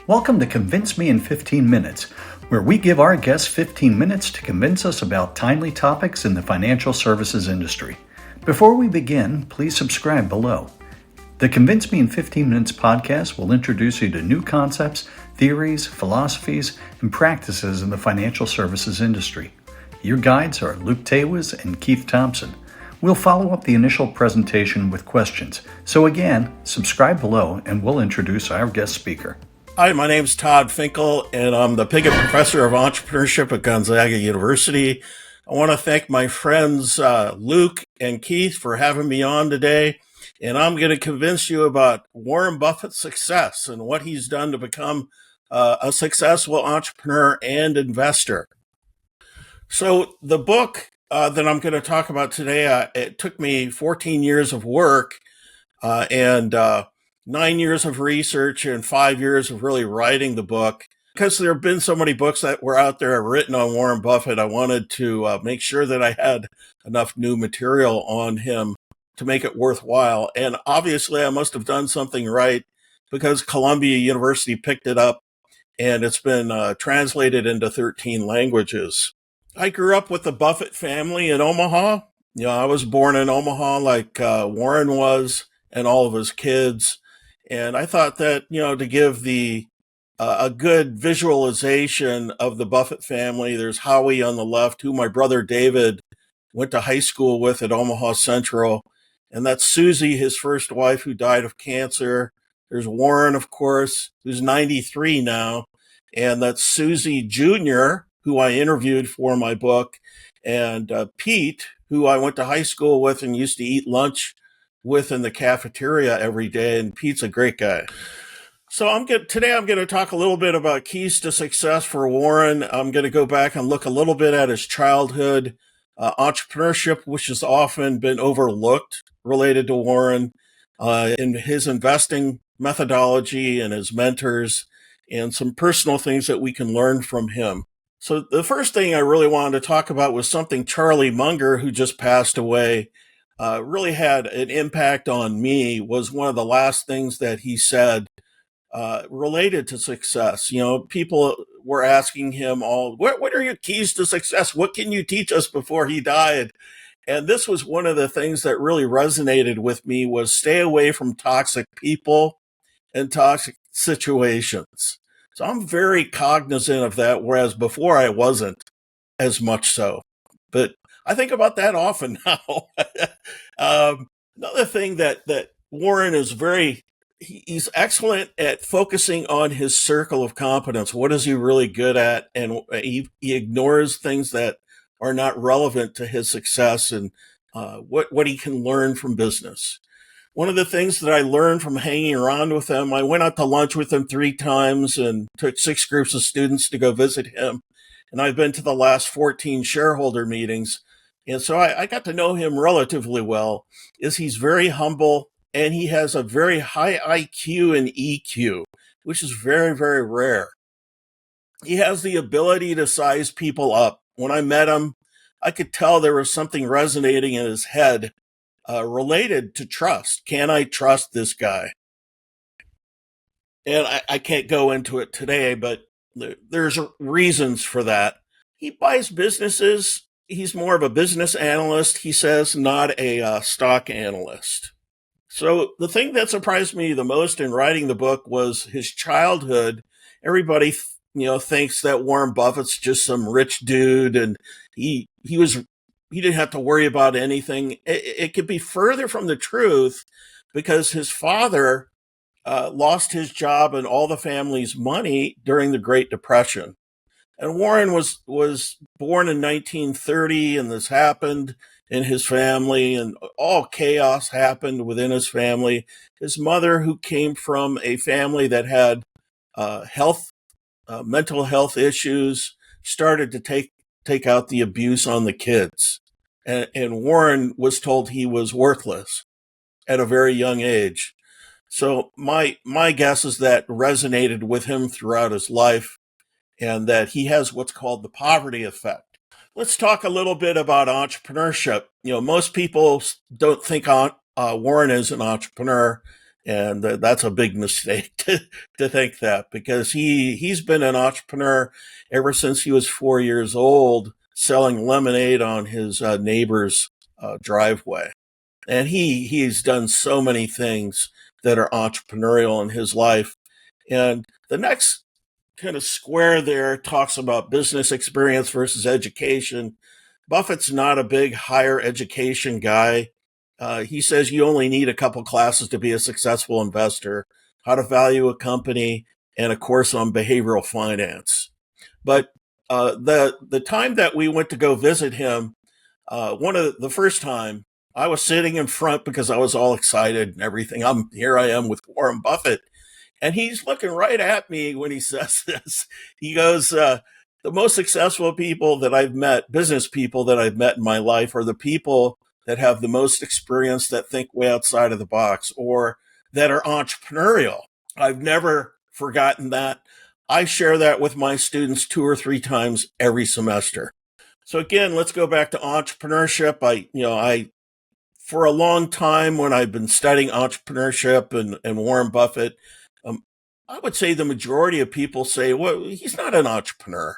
Welcome to Convince Me in 15 Minutes, where we give our guests 15 minutes to convince us about timely topics in the financial services industry. Before we begin, please subscribe below. The Convince Me in 15 Minutes podcast will introduce you to new concepts, theories, philosophies, and practices in the financial services industry. Your guides are Luke Tawas and Keith Thompson. We'll follow up the initial presentation with questions. So again, subscribe below and we'll introduce our guest speaker. Hi, my name is Todd Finkle, and I'm the Piggott Professor of Entrepreneurship at Gonzaga University. I want to thank my friends Luke and Keith for having me on today, and I'm going to convince you about Warren Buffett's success and what he's done to become a successful entrepreneur and investor. So the book that I'm going to talk about today, it took me 14 years of work and 9 years of research and 5 years of really writing the book. Because there have been so many books that were out there written on Warren Buffett, I wanted to make sure that I had enough new material on him to make it worthwhile. And obviously, I must have done something right because Columbia University picked it up and it's been translated into 13 languages. I grew up with the Buffett family in Omaha. I was born in Omaha like Warren was and all of his kids. And I thought that, to give a good visualization of the Buffett family, there's Howie on the left, who my brother David went to high school with at Omaha Central. And that's Susie, his first wife, who died of cancer. There's Warren, of course, who's 93 now. And that's Susie Jr., who I interviewed for my book. And Pete, who I went to high school with and used to eat lunch with in the cafeteria every day, and Pete's a great guy. So today I'm going to talk a little bit about keys to success for Warren. I'm going to go back and look a little bit at his childhood, entrepreneurship, which has often been overlooked related to Warren, in his investing methodology and his mentors, and some personal things that we can learn from him. So the first thing I really wanted to talk about was something Charlie Munger, who just passed away, really had an impact on me. Was one of the last things that he said related to success. People were asking him what are your keys to success? What can you teach us before he died? And this was one of the things that really resonated with me, was stay away from toxic people and toxic situations. So I'm very cognizant of that, whereas before I wasn't as much so. But I think about that often now. Another thing that Warren is he's excellent at focusing on his circle of competence. What is he really good at? And he ignores things that are not relevant to his success and what he can learn from business. One of the things that I learned from hanging around with him, I went out to lunch with him 3 times and took 6 groups of students to go visit him. And I've been to the last 14 shareholder meetings. And so I got to know him relatively well. He's very humble, and he has a very high IQ and EQ, which is very, very rare. He has the ability to size people up. When I met him, I could tell there was something resonating in his head related to trust. Can I trust this guy? And I can't go into it today, but there's reasons for that. He buys businesses. He's more of a business analyst, he says, not a stock analyst. So the thing that surprised me the most in writing the book was his childhood. Everybody, thinks that Warren Buffett's just some rich dude, and he didn't have to worry about anything. It could be further from the truth, because his father lost his job and all the family's money during the Great Depression. And Warren was born in 1930, and this happened in his family, and all chaos happened within his family. His mother, who came from a family that had mental health issues, started to take out the abuse on the kids. And Warren was told he was worthless at a very young age. So my guess is that resonated with him throughout his life, and that he has what's called the poverty effect. Let's talk a little bit about entrepreneurship. Most people don't think Warren is an entrepreneur, And that's a big mistake to think that, because he's been an entrepreneur ever since he was 4 years old, selling lemonade on his neighbor's driveway. And he's done so many things that are entrepreneurial in his life. And the next kind of square there talks about business experience versus education. Buffett's not a big higher education guy. He says you only need a couple classes to be a successful investor, how to value a company, and a course on behavioral finance. But the time that we went to go visit him, the first time, I was sitting in front because I was all excited and everything. Here I am with Warren Buffett, and he's looking right at me when he says this. He goes, the most successful people that I've met, business people that I've met in my life, are the people that have the most experience, that think way outside of the box, or that are entrepreneurial. I've never forgotten that. I share that with my students 2 or 3 times every semester. So again, let's go back to entrepreneurship. I for a long time, when I've been studying entrepreneurship and Warren Buffett, I would say the majority of people say, well, he's not an entrepreneur,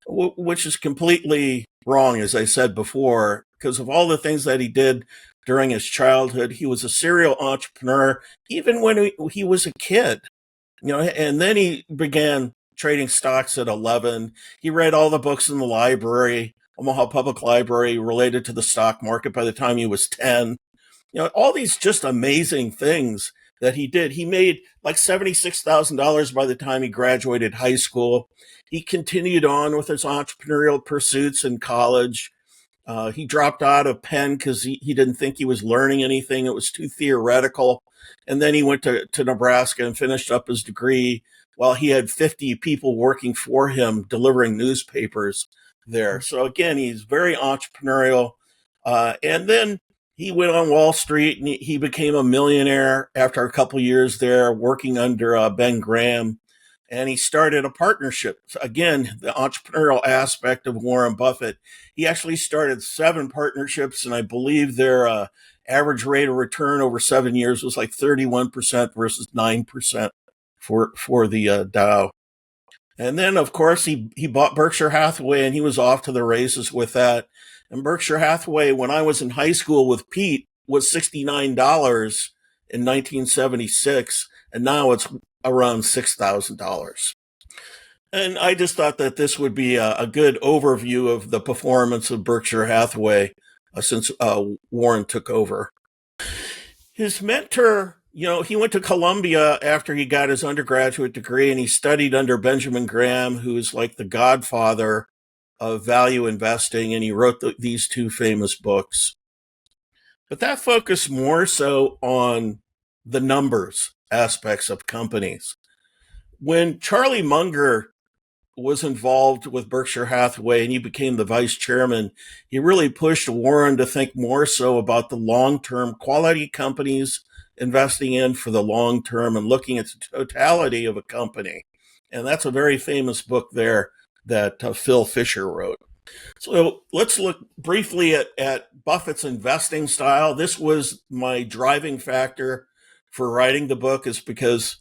which is completely wrong, as I said before, because of all the things that he did during his childhood. He was a serial entrepreneur, even when he was a kid, and then he began trading stocks at 11. He read all the books in the library, Omaha Public Library, related to the stock market by the time he was 10. All these just amazing things that he did. He made like $76,000 by the time he graduated high school. He continued on with his entrepreneurial pursuits in college. He dropped out of Penn because he didn't think he was learning anything. It was too theoretical. And then he went to Nebraska and finished up his degree while he had 50 people working for him delivering newspapers there. So again, he's very entrepreneurial. And then he went on Wall Street and he became a millionaire after a couple years there working under Ben Graham. And he started a partnership. So again, the entrepreneurial aspect of Warren Buffett. He actually started 7 partnerships, and I believe their average rate of return over 7 years was like 31% versus 9% for the Dow. And then, of course, he bought Berkshire Hathaway, and he was off to the races with that. And Berkshire Hathaway, when I was in high school with Pete, was $69 in 1976, and now it's around $6,000. And I just thought that this would be a good overview of the performance of Berkshire Hathaway since Warren took over. His mentor, he went to Columbia after he got his undergraduate degree, and he studied under Benjamin Graham, who is like the godfather of value investing, and he wrote these 2 famous books. But that focused more so on the numbers aspects of companies. When Charlie Munger was involved with Berkshire Hathaway and he became the vice chairman, he really pushed Warren to think more so about the long-term quality companies, investing in for the long term and looking at the totality of a company. And that's a very famous book there that Phil Fisher wrote. So let's look briefly at Buffett's investing style. This was my driving factor for writing the book, is because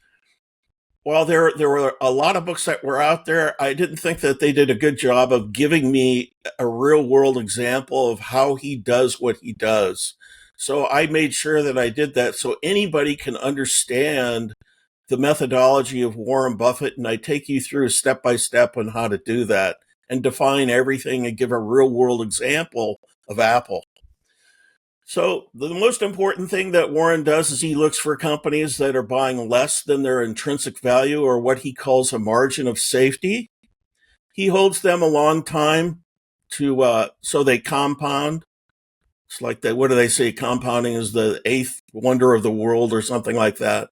while there were a lot of books that were out there, I didn't think that they did a good job of giving me a real world example of how he does what he does. So I made sure that I did that so anybody can understand the methodology of Warren Buffett, and I take you through step by step on how to do that and define everything and give a real world example of Apple. So the most important thing that Warren does is he looks for companies that are buying less than their intrinsic value, or what he calls a margin of safety. He holds them a long time so they compound. It's like that. What do they say? Compounding is the 8th wonder of the world or something like that.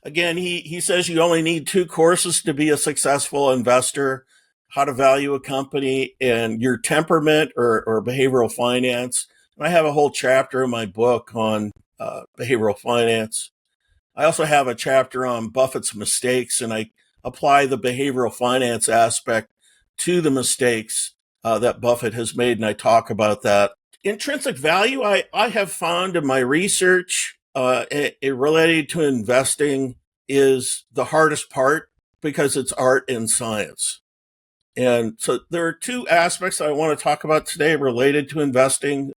Again, he says you only need 2 courses to be a successful investor: how to value a company and your temperament or behavioral finance. And I have a whole chapter in my book on behavioral finance. I also have a chapter on Buffett's mistakes, and I apply the behavioral finance aspect to the mistakes that Buffett has made, and I talk about that. Intrinsic value, I have found in my research it related to investing is the hardest part because it's art and science. And so there are two aspects I want to talk about today related to investing,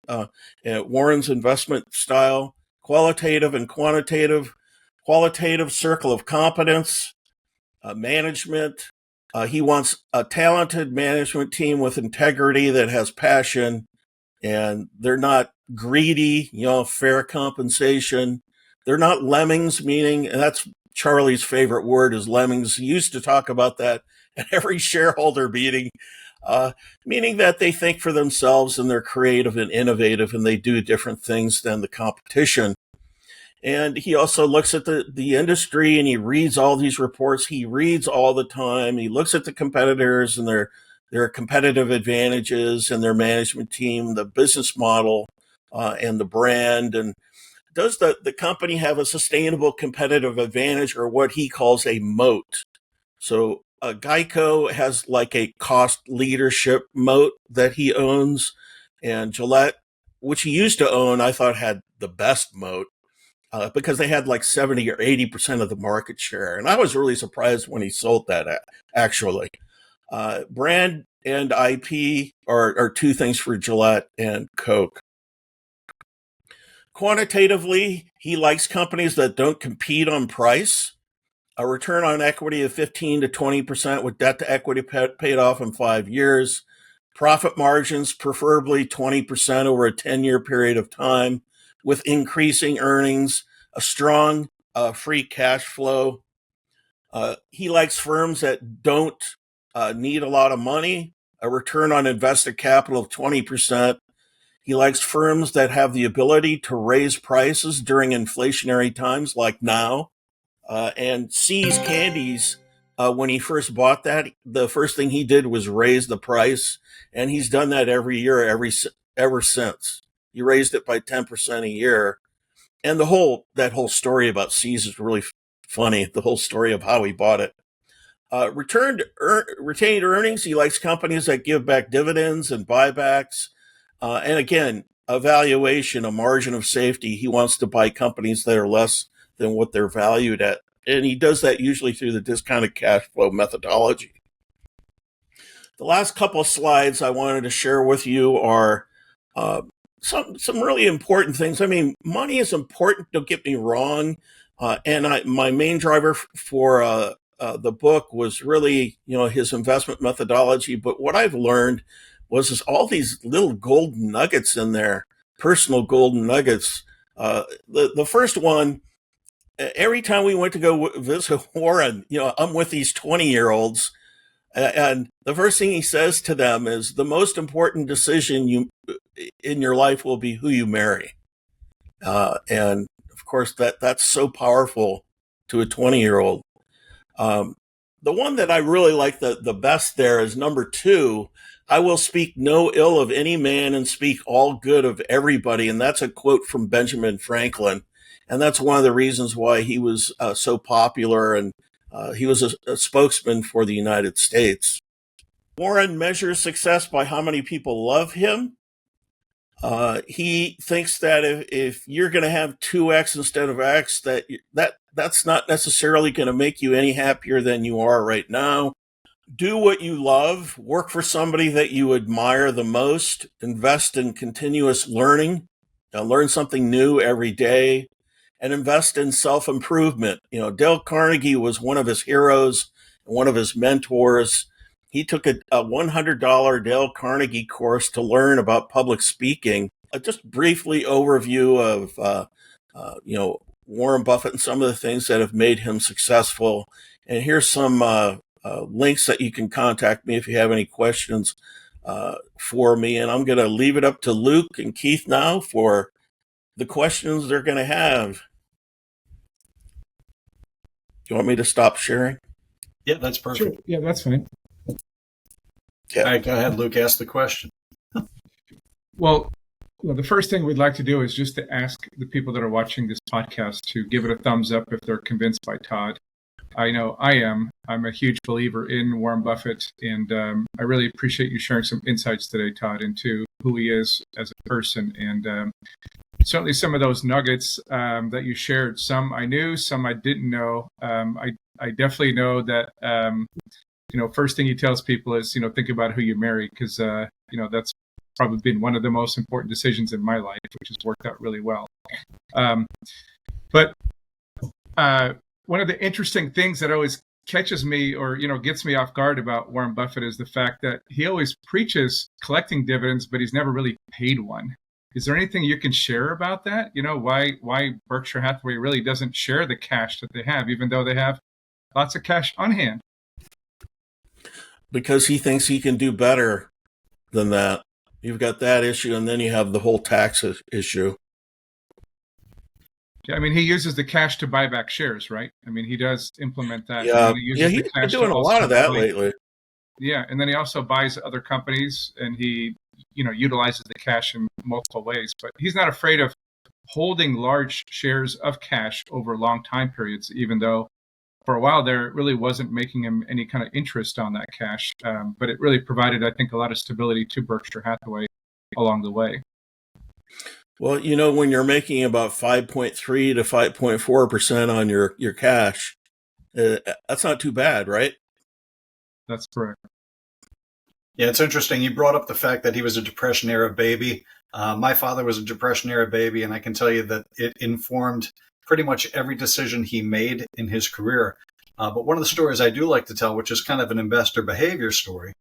Warren's investment style, qualitative and quantitative. Qualitative, circle of competence, management. He wants a talented management team with integrity that has passion, and they're not greedy, fair compensation. They're not lemmings, meaning, and that's Charlie's favorite word is lemmings. He used to talk about that at every shareholder meeting, meaning that they think for themselves and they're creative and innovative and they do different things than the competition. And he also looks at the industry and he reads all these reports. He reads all the time. He looks at the competitors and their competitive advantages and their management team, the business model, and the brand. And does the company have a sustainable competitive advantage or what he calls a moat? So Geico has like a cost leadership moat that he owns. And Gillette, which he used to own, I thought had the best moat. Because they had like 70 or 80% of the market share. And I was really surprised when he sold that, actually. Brand and IP are two things for Gillette and Coke. Quantitatively, he likes companies that don't compete on price, a return on equity of 15 to 20% with debt to equity paid off in 5 years, profit margins, preferably 20% over a 10-year period of time, with increasing earnings, a strong free cash flow. He likes firms that don't need a lot of money, a return on invested capital of 20%. He likes firms that have the ability to raise prices during inflationary times like now. And See's Candies, when he first bought that, the first thing he did was raise the price. And he's done that every year, ever since. He raised it by 10% a year. And that whole story about See's is really funny, the whole story of how he bought it. Retained earnings, he likes companies that give back dividends and buybacks. And again, a valuation, a margin of safety. He wants to buy companies that are less than what they're valued at. And he does that usually through the discounted cash flow methodology. The last couple of slides I wanted to share with you are some really important things. I mean, money is important, don't get me wrong. My main driver for the book was really, his investment methodology. But what I've learned was all these little golden nuggets in there, personal golden nuggets. The first one, every time we went to go visit Warren, I'm with these 20-year-olds. And the first thing he says to them is the most important decision in your life will be who you marry. And of course, that's so powerful to a 20-year-old. The one that I really like the best there is number 2. I will speak no ill of any man and speak all good of everybody. And that's a quote from Benjamin Franklin. And that's one of the reasons why he was so popular. And he was a spokesman for the United States. Warren measures success by how many people love him. He thinks that if you're going to have 2x instead of x, that's not necessarily going to make you any happier than you are right now. Do what you love, work for somebody that you admire the most, invest in continuous learning, learn something new every day, and invest in self-improvement. Dale Carnegie was one of his heroes, one of his mentors. He took a $100 Dale Carnegie course to learn about public speaking. Just briefly overview of, Warren Buffett and some of the things that have made him successful. And here's some links that you can contact me if you have any questions for me. And I'm going to leave it up to Luke and Keith now for the questions they're going to have. Do you want me to stop sharing? Yeah, that's perfect. Sure. Yeah, that's fine. Yeah. All right, go ahead, Luke, ask the question. Well, the first thing we'd like to do is just to ask the people that are watching this podcast to give it a thumbs up if they're convinced by Todd. I know I am. I'm a huge believer in Warren Buffett, and I really appreciate you sharing some insights today, Todd, into who he is as a person and certainly some of those nuggets that you shared, some I knew, some I didn't know. I definitely know that, first thing he tells people is, think about who you marry, because, that's probably been one of the most important decisions in my life, which has worked out really well. But one of the interesting things that always catches me or, gets me off guard about Warren Buffett is the fact that he always preaches collecting dividends, but he's never really paid one. Is there anything you can share about that? Why Berkshire Hathaway really doesn't share the cash that they have, even though they have lots of cash on hand? Because he thinks he can do better than that. You've got that issue, and then you have the whole tax issue. Yeah, he uses the cash to buy back shares, right? He does implement that. Yeah, he's been doing a lot of that lately. Yeah, and then he also buys other companies, and he, utilizes the cash in multiple ways. But he's not afraid of holding large shares of cash over long time periods, even though for a while there, it really wasn't making him any kind of interest on that cash. But it really provided, I think, a lot of stability to Berkshire Hathaway along the way. Well, when you're making about 5.3 to 5.4% on your cash, that's not too bad, right? That's correct. Yeah, it's interesting. You brought up the fact that he was a Depression-era baby. My father was a Depression-era baby, and I can tell you that it informed pretty much every decision he made in his career. But one of the stories I do like to tell, which is kind of an investor behavior story,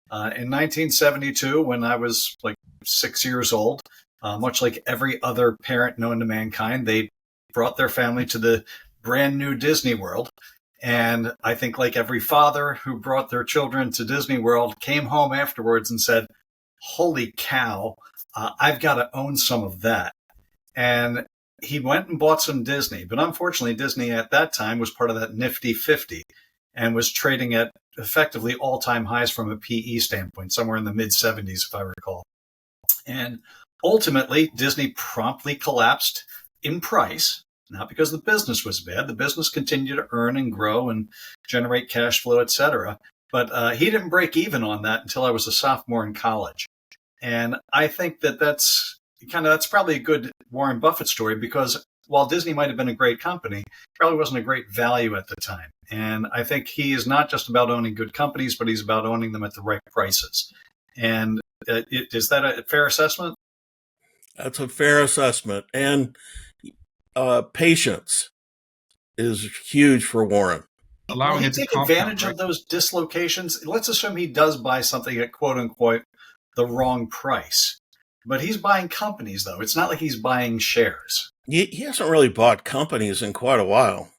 in 1972, when I was like 6 years old, much like every other parent known to mankind, they brought their family to the brand new Disney World. And I think like every father who brought their children to Disney World came home afterwards and said, holy cow, I've got to own some of that. And he went and bought some Disney. But unfortunately, Disney at that time was part of that nifty 50 and was trading at effectively all-time highs from a PE standpoint, somewhere in the mid-70s, if I recall. And ultimately, Disney promptly collapsed in price. Not because the business was bad. The business continued to earn and grow and generate cash flow, et cetera. But he didn't break even on that until I was a sophomore in college. And I think that's probably a good Warren Buffett story, because while Disney might have been a great company, it probably wasn't a great value at the time. And I think he is not just about owning good companies, but he's about owning them at the right prices. And is that a fair assessment? That's a fair assessment. And patience is huge for Warren. Will he take advantage of those dislocations? Let's assume he does buy something at quote unquote the wrong price. But he's buying companies, though. It's not like he's buying shares. He hasn't really bought companies in quite a while.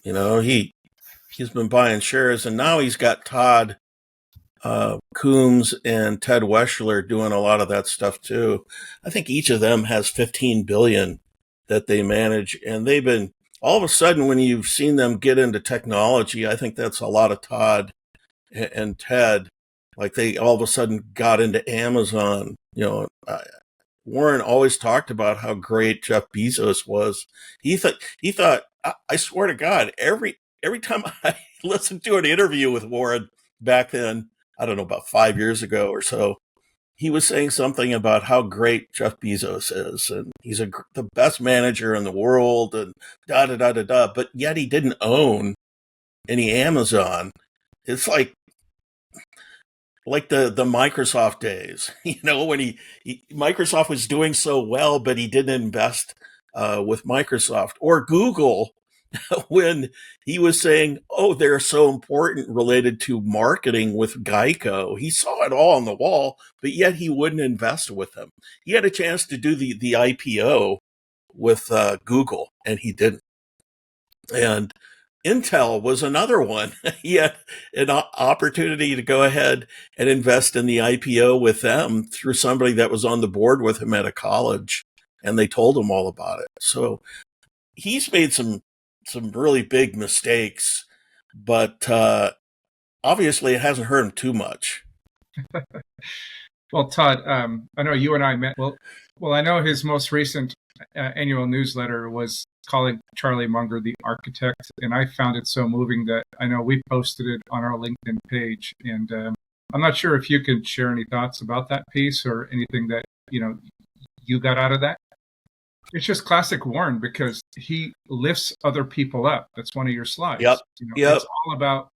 He's been buying shares, and now he's got Todd Coombs and Ted Weschler doing a lot of that stuff too. I think each of them has $15 billion that they manage, and they've been, all of a sudden, when you've seen them get into technology, I think that's a lot of Todd and Ted. Like they all of a sudden got into Amazon. Warren always talked about how great Jeff Bezos was. He thought, I swear to God, every time I listened to an interview with Warren back then, I don't know, about 5 years ago or so, he was saying something about how great Jeff Bezos is, and he's the best manager in the world, and da-da-da-da-da, but yet he didn't own any Amazon. It's like the Microsoft days, when Microsoft was doing so well, but he didn't invest with Microsoft, or Google, when he was saying, oh, they're so important related to marketing with Geico. He saw it all on the wall, but yet he wouldn't invest with them. He had a chance to do the IPO with Google, and he didn't. And Intel was another one. He had an opportunity to go ahead and invest in the IPO with them through somebody that was on the board with him at a college, and they told him all about it. So he's made some really big mistakes, but obviously it hasn't hurt him too much. Well, Todd, I know you and I met. Well, I know his most recent annual newsletter was calling Charlie Munger the architect, and I found it so moving that I know we posted it on our LinkedIn page. And I'm not sure if you could share any thoughts about that piece or anything that you got out of that. It's just classic Warren because he lifts other people up. That's one of your Yep. slides. Yep. It's all about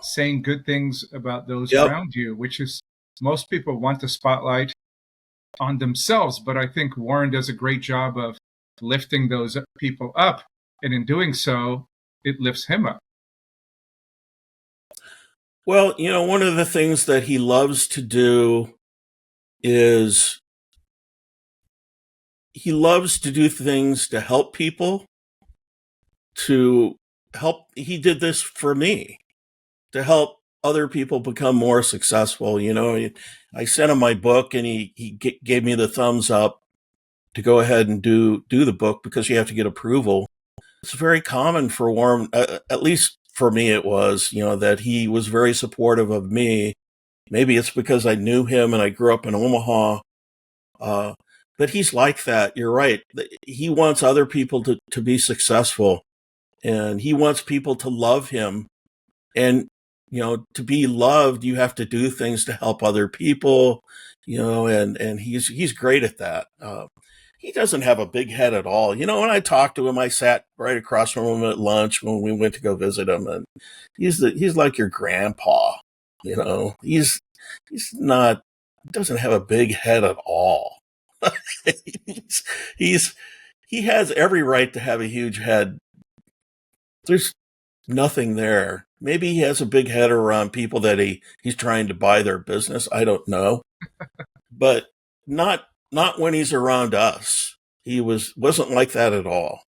saying good things about those Yep. around you, which is most people want the spotlight on themselves. But I think Warren does a great job of lifting those people up. And in doing so, it lifts him up. Well, one of the things that he loves to do is he loves to do things to help people, to help. He did this for me to help other people become more successful. I sent him my book and he gave me the thumbs up to go ahead and do the book because you have to get approval. It's very common for Warren, at least for me it was, that he was very supportive of me. Maybe it's because I knew him and I grew up in Omaha. But he's like that. You're right. He wants other people to be successful, and he wants people to love him. And, to be loved, you have to do things to help other people, and he's great at that. He doesn't have a big head at all. When I talked to him, I sat right across from him at lunch when we went to go visit him, and he's like your grandpa. He's not, doesn't have a big head at all. He has every right to have a huge head. There's nothing there. Maybe he has a big head around people that he's trying to buy their business. I don't know, but not when he's around us. He wasn't like that at all.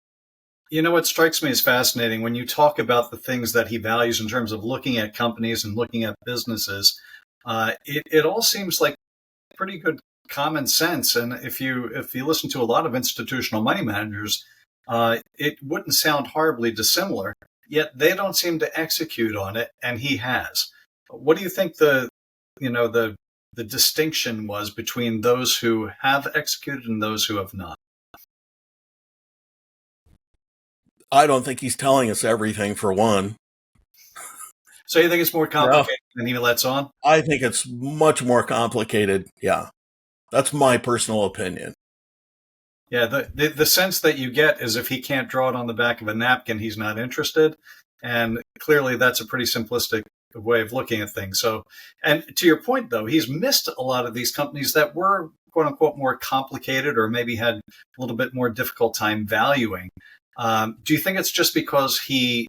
What strikes me as fascinating when you talk about the things that he values in terms of looking at companies and looking at businesses, it all seems like pretty good common sense. And if you listen to a lot of institutional money managers, it wouldn't sound horribly dissimilar. Yet they don't seem to execute on it, and he has. What do you think the distinction was between those who have executed and those who have not? I don't think he's telling us everything, for one. So you think it's more complicated than he lets on? I think it's much more complicated. Yeah. That's my personal opinion. Yeah, the sense that you get is if he can't draw it on the back of a napkin, he's not interested. And clearly that's a pretty simplistic way of looking at things. So, and to your point, though, he's missed a lot of these companies that were, quote unquote, more complicated or maybe had a little bit more difficult time valuing. Do you think it's just because he,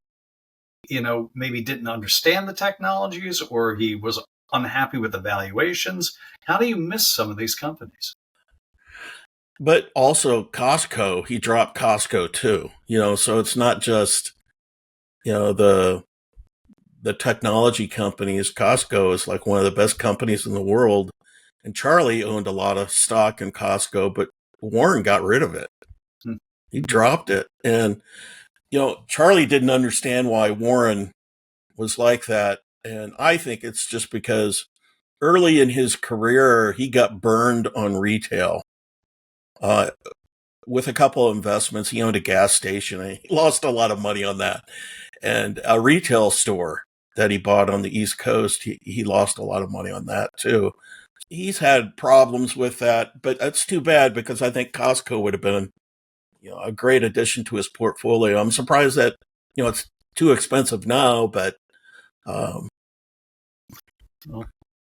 maybe didn't understand the technologies or he was unhappy with the valuations? How do you miss some of these companies? But also Costco, he dropped Costco too, so it's not just, the technology companies. Costco is like one of the best companies in the world. And Charlie owned a lot of stock in Costco, but Warren got rid of it. He dropped it. And, Charlie didn't understand why Warren was like that. And I think it's just because early in his career, he got burned on retail. With a couple of investments, he owned a gas station and he lost a lot of money on that. And a retail store that he bought on the East Coast, he lost a lot of money on that too. He's had problems with that, but that's too bad because I think Costco would have been, a great addition to his portfolio. I'm surprised that, it's too expensive now, but well,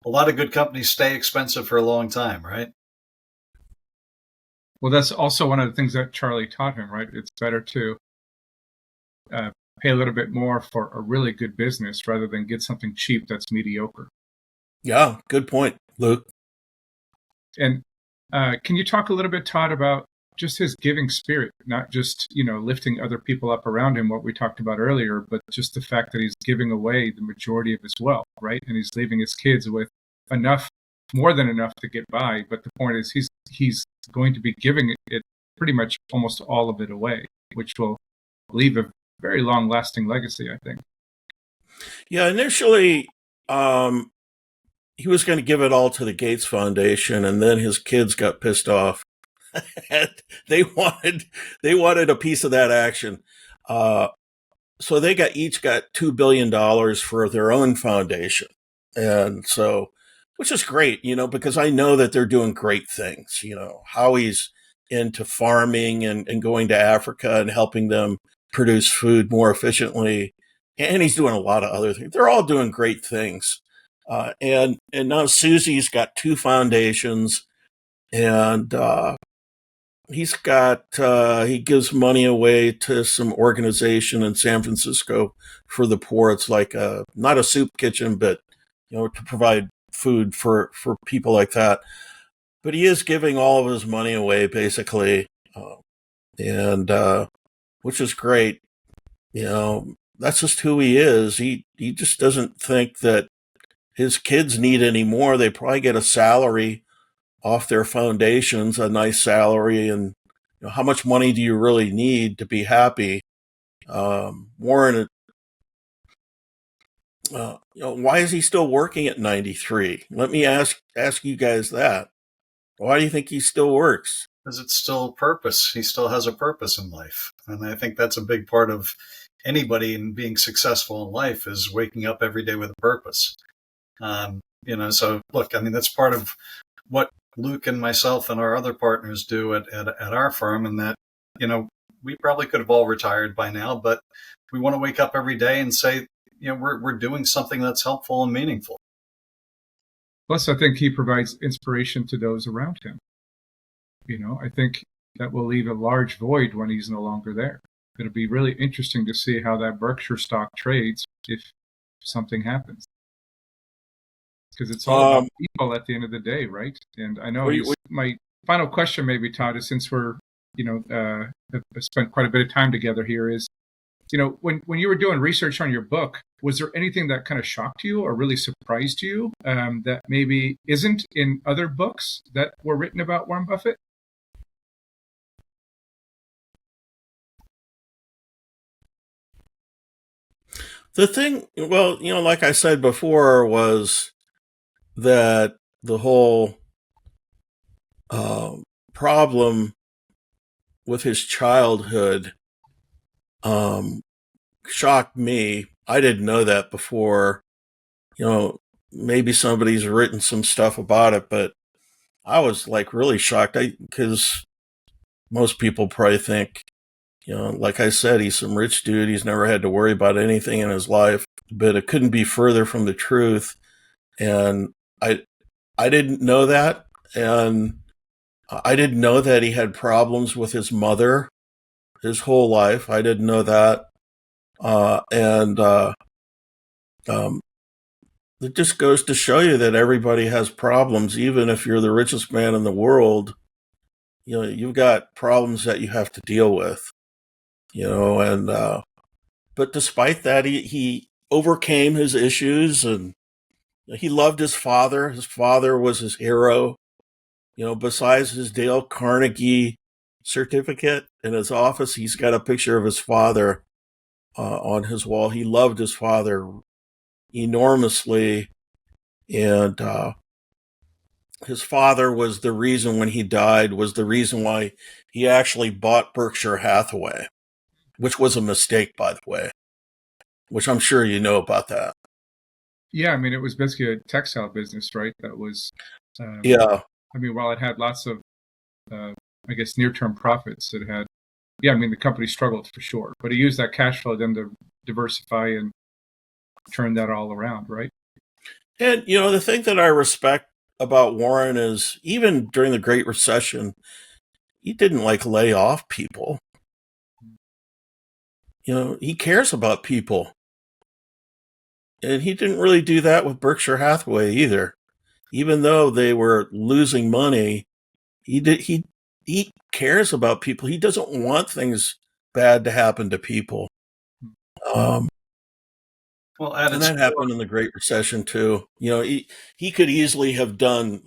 a lot of good companies stay expensive for a long time, right? Well, that's also one of the things that Charlie taught him, right? It's better to pay a little bit more for a really good business rather than get something cheap that's mediocre. Yeah, good point, Luke. And can you talk a little bit, Todd, about just his giving spirit, not just, lifting other people up around him, what we talked about earlier, but just the fact that he's giving away the majority of his wealth, right? And he's leaving his kids with more than enough to get by. But the point is he's going to be giving it pretty much almost all of it away, which will leave a very long lasting legacy, I think. Yeah, initially, he was going to give it all to the Gates Foundation, and then his kids got pissed off. They wanted a piece of that action. So they each got $2 billion for their own foundation. And so, which is great, because I know that they're doing great things. Howie's into farming and going to Africa and helping them produce food more efficiently. And he's doing a lot of other things. They're all doing great things. And now Susie's got two foundations, and he gives money away to some organization in San Francisco for the poor. It's like not a soup kitchen, but to provide food for people like that. But he is giving all of his money away, basically, and which is great. That's just who he is. He just doesn't think that his kids need any more. They probably get a salary off their foundations, a nice salary, and how much money do you really need to be happy? Warren, why is he still working at 93? Let me ask you guys that. Why do you think he still works? Because it's still a purpose. He still has a purpose in life. And I think that's a big part of anybody in being successful in life, is waking up every day with a purpose. So look, I mean, that's part of what Luke and myself and our other partners do at our firm, and that, we probably could have all retired by now, but we want to wake up every day and say, we're doing something that's helpful and meaningful. Plus, I think he provides inspiration to those around him. I think that will leave a large void when he's no longer there. It'll be really interesting to see how that Berkshire stock trades if something happens. Because it's all about people at the end of the day, right? And I know my final question, maybe, Todd, is, since we're, have spent quite a bit of time together here, is, when you were doing research on your book, was there anything that kind of shocked you or really surprised you that maybe isn't in other books that were written about Warren Buffett? The thing, like I said before, was that the whole problem with his childhood shocked me. I didn't know that before. Maybe somebody's written some stuff about it, but I was really shocked, because most people probably think, like I said, he's some rich dude. He's never had to worry about anything in his life, but it couldn't be further from the truth. And I didn't know that. And I didn't know that he had problems with his mother his whole life. I didn't know that. It just goes to show you that everybody has problems. Even if you're the richest man in the world, you've got problems that you have to deal with, but despite that, he overcame his issues, and he loved his father. His father was his hero. Besides his Dale Carnegie certificate in his office, he's got a picture of his father on his wall. He loved his father enormously, and his father was the reason, when he died, was the reason why he actually bought Berkshire Hathaway, which was a mistake, by the way, which I'm sure you know about that. Yeah, I mean, it was basically a textile business, right? That was, yeah. I mean, while it had lots of, near-term profits, the company struggled for sure. But he used that cash flow then to diversify and turn that all around, right? And, the thing that I respect about Warren is, even during the Great Recession, he didn't lay off people. He cares about people. And he didn't really do that with Berkshire Hathaway either. Even though they were losing money, he cares about people. He doesn't want things bad to happen to people. And that happened in the Great Recession too. He could easily have done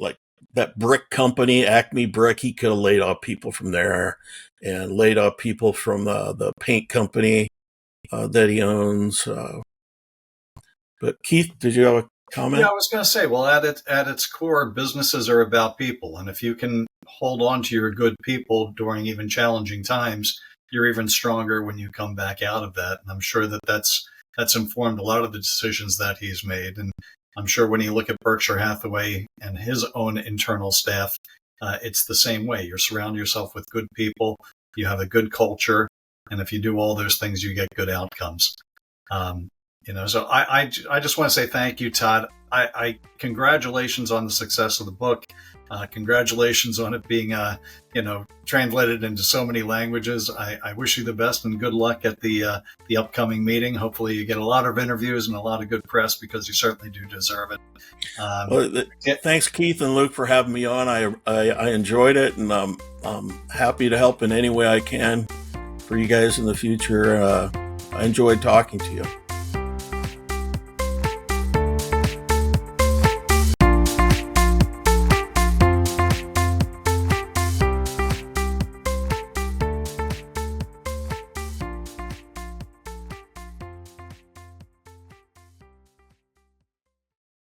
that brick company, Acme Brick. He could have laid off people from there, and laid off people from the paint company that he owns. But Keith, did you have a comment? Yeah, I was going to say, well, at its core, businesses are about people. And if you can hold on to your good people during even challenging times, you're even stronger when you come back out of that. And I'm sure that's informed a lot of the decisions that he's made. And I'm sure when you look at Berkshire Hathaway and his own internal staff, it's the same way. You surround yourself with good people, you have a good culture, and if you do all those things, you get good outcomes. So I just want to say thank you, Todd. I congratulations on the success of the book. Congratulations on it being, translated into so many languages. I wish you the best and good luck at the upcoming meeting. Hopefully you get a lot of interviews and a lot of good press, because you certainly do deserve it. Thanks, Keith and Luke, for having me on. I enjoyed it, and I'm happy to help in any way I can for you guys in the future. I enjoyed talking to you.